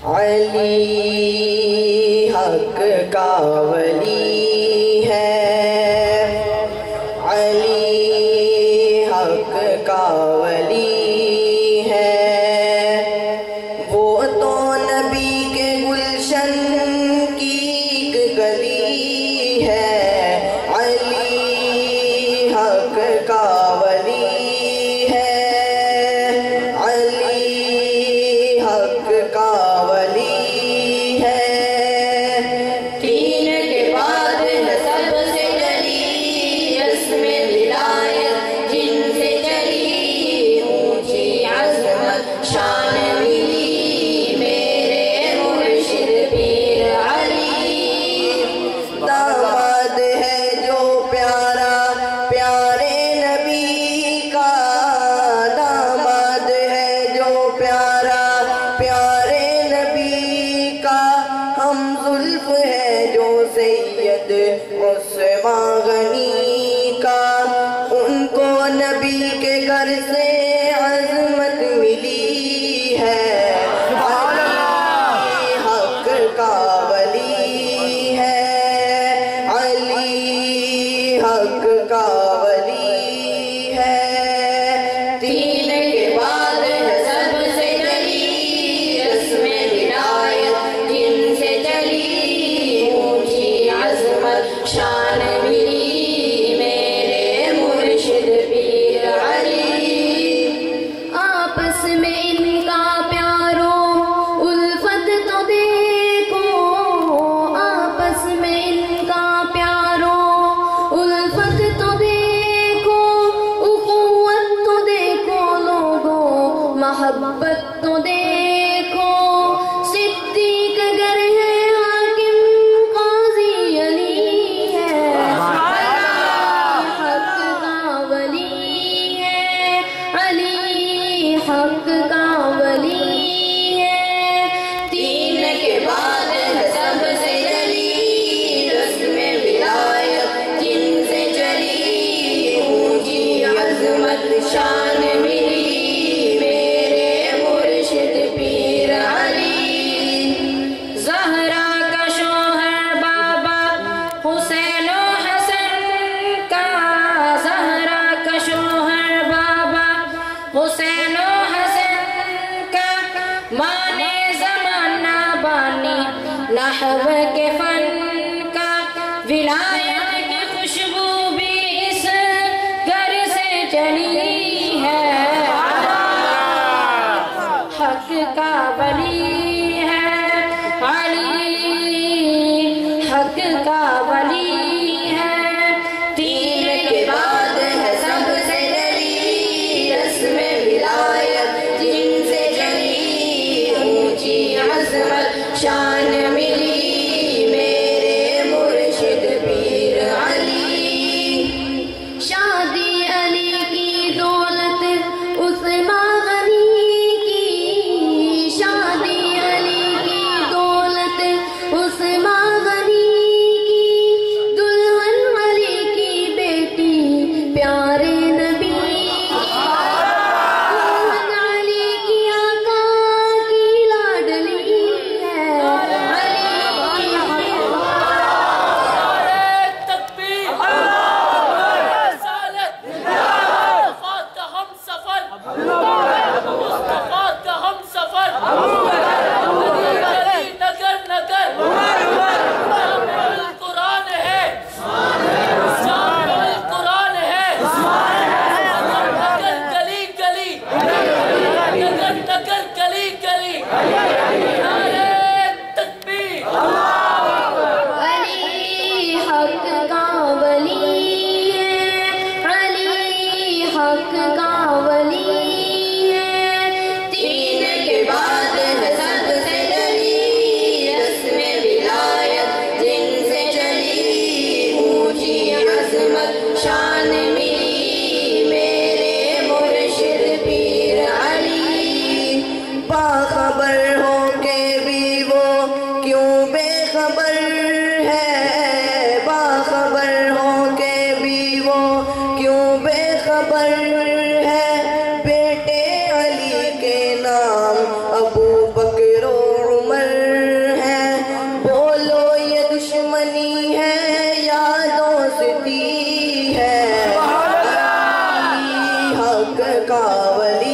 علی حق کا ولی ہے، علی حق کا ولی ہے، وہ تو نبی کے گلشن کی ایک گلی ہے، علی حق کا ولی ہے، علی حق کا ولی ہے۔ تین کے بعد نسب سے جلی رسم ولایت جن سے چلی، اونچی عظمت شان ملی میرے مرشد پیر علی۔ داماد ہے جو پیارا پیارے نبی کا، داماد ہے جو پیارا پیارے نبی کا، ہم زلف ہے جو سید عثمان غنی کا، ان کو نبی کے گھر سے عظمت ملی ہے، علی حق کا ولی ہے، علی حق کا ولی ہے۔ تین کے بعد نسب سے جلی رسم ولایت جن سے چلی، اونچی عظمت شان ملی میرے مرشد پیر علی۔ آپس میں ان کا پیاروں الفت تو دیکھو، آپس میں ان کا پیاروں الفت تو دیکھو، اخوت تو دیکھو لوگوں، محبت تو دیکھو، صدیق گر ہے حاکم قاضی علی ہے، حق کا ولی ہے، علی حق کا ولی ہے۔ تین کے بعد نسب سے جلی رسم ولایت جن سے چلی، اونچی عظمت شان ملی میرے مرشد پیر علی۔ زہرا کا شوہر بابا حسین و حسن کا، زہرا کا شوہر بابا حسین و حسن کا، مانے زمانہ بانی نحو کے فن کا، ولایت کی خوشبو بھی اس گھر سے چلی ہے، حق کا ولی ہے، علی حق کا ولی ہے۔ تین کے بعد ہے سب سے جلی رسم ولایت جن سے چلی، اونچی عظمت شان ملی میرے مرشد پیر علی۔ شادی علی کی دولت عثمان غنی کی، شادی علی کی دولت عثمان غنی کی، دلہن علی کی بیٹی پیارے نبی کی، دلہن علی کی آقا کی لاڈلی ہے، علی تکبیر رسالت مصطفیٰ کا ہم سفر، مصطفیٰ کا ہم سفر، علی علی نگر نگر جامع القرآن ہے، جامع القرآن ہے، نگر گلی گلی، نگر نگر گلی گلی، نعرہ تکبیر۔ علی حق کا ولی ہے، علی حق کا ولی ہے۔ تین کے بعد نسب سے جلی رسم ولایت جن سے چلی، اونچی عظمت شان ملی میرے مرشد پیر علی۔ باخبر ہو کے بھی وہ کیوں بے خبر ہے، باخبر ہو کے بھی وہ کیوں بے خبر ہے، بیٹے علی کے نام ابو بکر و عمر کا ولی